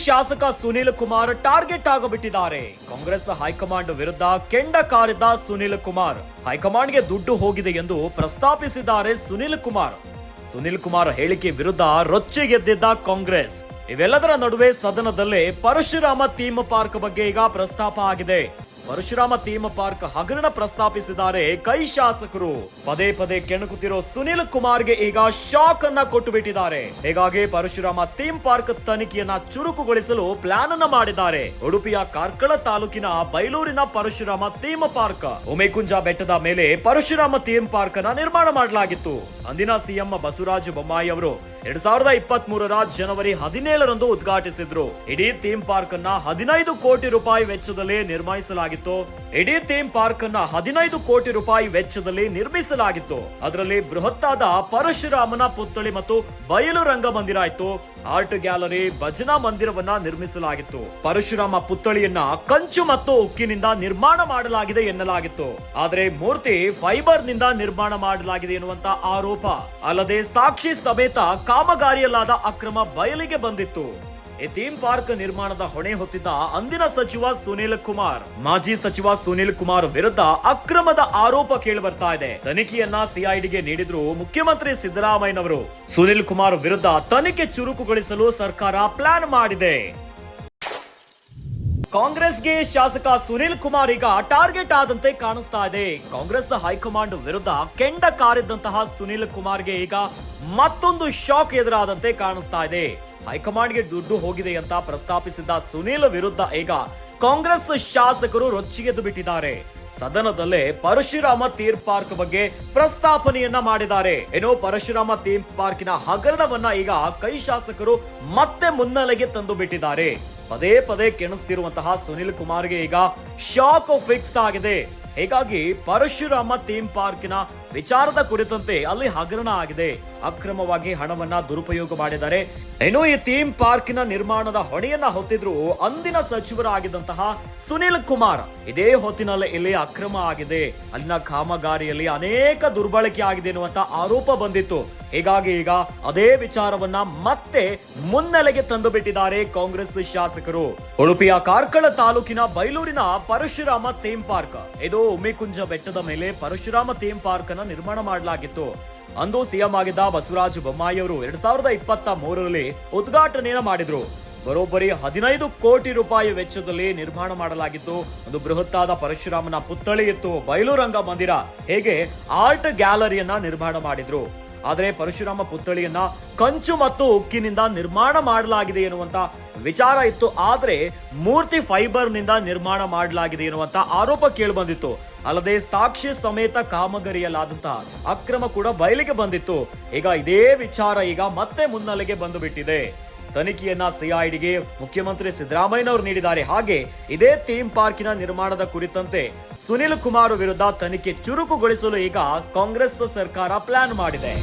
ಶಾಸಕ Sunil Kumar target ಆಗಿಬಿಟ್ಟಿದ್ದಾರೆ. Congress high command ವಿರುದ್ಧ ಕೆಂಡ ಕಾರಿದ್ದ ಸುನೀಲ್ ಕುಮಾರ್ ಹೈಕಮಾಂಡ್ಗೆ ದುಡ್ಡು ಹೋಗಿದೆ ಎಂದು ಪ್ರಸ್ತಾಪಿಸಿದ್ದಾರೆ. ಸುನೀಲ್ ಕುಮಾರ್ ಹೇಳಿಕೆ ವಿರುದ್ಧ ರೊಚ್ಚಿಗೆದ್ದಿದ್ದ ಕಾಂಗ್ರೆಸ್. ಇವೆಲ್ಲದರ ನಡುವೆ ಸದನದಲ್ಲೇ ಪರಶುರಾಮ ಥೀಮ್ ಪಾರ್ಕ್ ಬಗ್ಗೆ ಈಗ ಪ್ರಸ್ತಾಪ ಆಗಿದೆ. ಪರಶುರಾಮ ಥೀಮ್ ಪಾರ್ಕ್ ಹಗರಣ ಪ್ರಸ್ತಾಪಿಸಿದ್ದಾರೆ ಕೈ ಶಾಸಕರು. ಪದೇ ಪದೇ ಕೆಣಕುತ್ತಿರೋ ಸುನೀಲ್ ಕುಮಾರ್ಗೆ ಈಗ ಶಾಕ್ ಅನ್ನ ಕೊಟ್ಟು ಬಿಟ್ಟಿದ್ದಾರೆ. ಹೀಗಾಗಿ ಪರಶುರಾಮ ಥೀಮ್ ಪಾರ್ಕ್ ತನಿಖೆಯನ್ನ ಚುರುಕುಗೊಳಿಸಲು ಪ್ಲಾನ್ ಅನ್ನ ಮಾಡಿದ್ದಾರೆ. ಉಡುಪಿಯ ಕಾರ್ಕಳ ತಾಲೂಕಿನ ಬೈಲೂರಿನ ಪರಶುರಾಮ ಥೀಮ್ ಪಾರ್ಕ್ ಉಮೇಕುಂಜ ಬೆಟ್ಟದ ಮೇಲೆ ಪರಶುರಾಮ ಥೀಮ್ ಪಾರ್ಕ್ ಅನ್ನ ನಿರ್ಮಾಣ ಮಾಡಲಾಗಿತ್ತು. ಅಂದಿನ ಸಿಎಂ ಬಸವರಾಜ ಬೊಮ್ಮಾಯಿ ಅವರು 2023ರ ಜನವರಿ 17ರಂದು ಉದ್ಘಾಟಿಸಿದ್ರು. ಇಡೀ ಥೀಮ್ ಪಾರ್ಕ್ ಅನ್ನ 15 ಕೋಟಿ ರೂಪಾಯಿ ವೆಚ್ಚದಲ್ಲಿ ನಿರ್ಮಿಸಲಾಗಿತ್ತು. ಅದರಲ್ಲಿ ಬೃಹತ್ತಾದ ಪರಶುರಾಮನ ಪುತ್ಥಳಿ ಮತ್ತು ಬಯಲು ರಂಗಮಂದಿರ ಇತ್ತು. ಆರ್ಟ್ ಗ್ಯಾಲರಿ, ಭಜನಾ ಮಂದಿರವನ್ನ ನಿರ್ಮಿಸಲಾಗಿತ್ತು. ಪರಶುರಾಮ ಪುತ್ಥಳಿಯನ್ನ ಕಂಚು ಮತ್ತು ಉಕ್ಕಿನಿಂದ ನಿರ್ಮಾಣ ಮಾಡಲಾಗಿದೆ ಎನ್ನಲಾಗಿತ್ತು. ಆದರೆ ಮೂರ್ತಿ ಫೈಬರ್ ನಿಂದ ನಿರ್ಮಾಣ ಮಾಡಲಾಗಿದೆ ಎನ್ನುವಂತ ಆರೋಪ ಅಲ್ಲದೆ ಸಾಕ್ಷಿ ಸಮೇತ ಕಾಮಗಾರಿಯಲ್ಲಾದ ಅಕ್ರಮ ಬಯಲಿಗೆ ಬಂದಿತ್ತು. ಈ ಥೀಮ್ ಪಾರ್ಕ್ ನಿರ್ಮಾಣದ ಹೊಣೆ ಹೊತ್ತಿದ್ದ ಅಂದಿನ ಸಚಿವ ಸುನೀಲ್ ಕುಮಾರ್, ಮಾಜಿ ಸಚಿವ ಸುನೀಲ್ ಕುಮಾರ್ ವಿರುದ್ಧ ಅಕ್ರಮದ ಆರೋಪ ಕೇಳಿ ಬರ್ತಾ ಇದೆ. ತನಿಖೆಯನ್ನ ಸಿಐಡಿಗೆ ನೀಡಿದ್ರು ಮುಖ್ಯಮಂತ್ರಿ ಸಿದ್ದರಾಮಯ್ಯನವರು. ಸುನೀಲ್ ಕುಮಾರ್ ವಿರುದ್ಧ ತನಿಖೆ ಚುರುಕುಗೊಳಿಸಲು ಸರ್ಕಾರ ಪ್ಲಾನ್ ಮಾಡಿದೆ. ಕಾಂಗ್ರೆಸ್ಗೆ ಶಾಸಕ ಸುನೀಲ್ ಕುಮಾರ್ ಈಗ ಟಾರ್ಗೆಟ್ ಆದಂತೆ ಕಾಣಿಸ್ತಾ ಇದೆ. ಕಾಂಗ್ರೆಸ್ ಹೈಕಮಾಂಡ್ ವಿರುದ್ಧ ಕೆಂಡ ಕಾರಿದ್ದಂತಹ ಸುನೀಲ್ ಕುಮಾರ್ಗೆ ಈಗ ಮತ್ತೊಂದು ಶಾಕ್ ಎದುರಾದಂತೆ ಕಾಣಿಸ್ತಾ ಇದೆ. ಹೈಕಮಾಂಡ್ಗೆ ದುಡ್ಡು ಹೋಗಿದೆ ಅಂತ ಪ್ರಸ್ತಾಪಿಸಿದ್ದ ಸುನೀಲ್ ವಿರುದ್ಧ ಈಗ ಕಾಂಗ್ರೆಸ್ ಶಾಸಕರು ರೊಚ್ಚಿಗೆದ್ದು ಬಿಟ್ಟಿದ್ದಾರೆ. ಸದನದಲ್ಲೇ ಪರಶುರಾಮ ಥೀಮ್ ಪಾರ್ಕ್ ಬಗ್ಗೆ ಪ್ರಸ್ತಾಪನೆಯನ್ನ ಮಾಡಿದ್ದಾರೆ. ಪರಶುರಾಮ ಥೀಮ್ ಪಾರ್ಕಿನ ಹಗರಣವನ್ನ ಈಗ ಕೈ ಶಾಸಕರು ಮತ್ತೆ ಮುನ್ನೆಲೆಗೆ ತಂದು ಬಿಟ್ಟಿದ್ದಾರೆ. ಪದೇ ಪದೇ ಕೆಣಿಸ್ತಿರುವಂತಹ ಸುನೀಲ್ ಕುಮಾರ್ಗೆ ಈಗ ಶಾಕ್ ಫಿಕ್ಸ್ ಆಗಿದೆ. ಹೀಗಾಗಿ ಪರಶುರಾಮ ಥೀಮ್ ಪಾರ್ಕಿನ ವಿಚಾರದ ಕುರಿತಂತೆ ಅಲ್ಲಿ ಹಗರಣ ಆಗಿದೆ. ಅಕ್ರಮವಾಗಿ ಹಣವನ್ನ ದುರುಪಯೋಗ ಮಾಡಿದ್ದಾರೆ. ಈ ಥೀಮ್ ಪಾರ್ಕಿನ ನಿರ್ಮಾಣದ ಹೊಣೆಯನ್ನ ಹೊತ್ತಿದ್ರು ಅಂದಿನ ಸಚಿವರಾಗಿದ್ದಂತಹ ಸುನೀಲ್ ಕುಮಾರ್. ಇದೇ ಹೊತ್ತಿನಲ್ಲಿ ಇಲ್ಲಿ ಅಕ್ರಮ ಆಗಿದೆ, ಅಲ್ಲಿನ ಕಾಮಗಾರಿಯಲ್ಲಿ ಅನೇಕ ದುರ್ಬಳಕೆ ಆಗಿದೆ ಎನ್ನುವಂತ ಆರೋಪ ಬಂದಿತ್ತು. ಹೀಗಾಗಿ ಈಗ ಅದೇ ವಿಚಾರವನ್ನ ಮತ್ತೆ ಮುನ್ನೆಲೆಗೆ ತಂದು ಬಿಟ್ಟಿದ್ದಾರೆ ಕಾಂಗ್ರೆಸ್ ಶಾಸಕರು. ಉಡುಪಿಯ ಕಾರ್ಕಳ ತಾಲೂಕಿನ ಬೈಲೂರಿನ ಪರಶುರಾಮ ಥೀಮ್ ಪಾರ್ಕ್, ಇದು ಉಮೇಕುಂಜ ಬೆಟ್ಟದ ಮೇಲೆ ಪರಶುರಾಮ ಥೀಮ್ ಪಾರ್ಕ್ ಅನ್ನ ನಿರ್ಮಾಣ ಮಾಡಲಾಗಿತ್ತು. ಅಂದು ಸಿಎಂ ಆಗಿದ್ದ ಬಸವರಾಜ ಬೊಮ್ಮಾಯಿ ಅವರು 2023ರಲ್ಲಿ ಉದ್ಘಾಟನೆಯನ್ನ ಮಾಡಿದ್ರು. ಬರೋಬ್ಬರಿ 15 ಕೋಟಿ ರೂಪಾಯಿ ವೆಚ್ಚದಲ್ಲಿ ನಿರ್ಮಾಣ ಮಾಡಲಾಗಿತ್ತು. ಒಂದು ಬೃಹತ್ತಾದ ಪರಶುರಾಮನ ಪುತ್ಥಳಿ ಇತ್ತು, ಬಯಲು ರಂಗ ಮಂದಿರ, ಹೇಗೆ ಆರ್ಟ್ ಗ್ಯಾಲರಿಯನ್ನ ನಿರ್ಮಾಣ ಮಾಡಿದ್ರು. ಆದರೆ ಪರಶುರಾಮ ಪುತ್ಥಳಿಯನ್ನ ಕಂಚು ಮತ್ತು ಉಕ್ಕಿನಿಂದ ನಿರ್ಮಾಣ ಮಾಡಲಾಗಿದೆ ಎನ್ನುವಂತ ವಿಚಾರ ಇತ್ತು. ಆದ್ರೆ ಮೂರ್ತಿ ಫೈಬರ್ ನಿಂದ ನಿರ್ಮಾಣ ಮಾಡಲಾಗಿದೆ ಎನ್ನುವಂತ ಆರೋಪ ಕೇಳಿ ಬಂದಿತ್ತು. ಅಲ್ಲದೆ ಸಾಕ್ಷಿ ಸಮೇತ ಕಾಮಗಾರಿಯಲ್ಲಾದಂತಹ ಅಕ್ರಮ ಕೂಡ ಬಯಲಿಗೆ ಬಂದಿತ್ತು. ಈಗ ಇದೇ ವಿಚಾರ ಈಗ ಮತ್ತೆ ಮುನ್ನೆಲೆಗೆ ಬಂದು ಬಿಟ್ಟಿದೆ. ತನಿಖೆಯನ್ನ ಸಿಐಡಿಗೆ ಮುಖ್ಯಮಂತ್ರಿ ಸಿದ್ದರಾಮಯ್ಯನವರು ನೀಡಿದ್ದಾರೆ. ಹಾಗೆ ಇದೇ ಥೀಮ್ ಪಾರ್ಕಿನ ನಿರ್ಮಾಣದ ಕುರಿತಂತೆ ಸುನೀಲ್ ಕುಮಾರ್ ವಿರುದ್ಧ ತನಿಖೆ ಚುರುಕುಗೊಳಿಸಲು ಈಗ ಕಾಂಗ್ರೆಸ್ ಸರ್ಕಾರ ಪ್ಲಾನ್ ಮಾಡಿದೆ.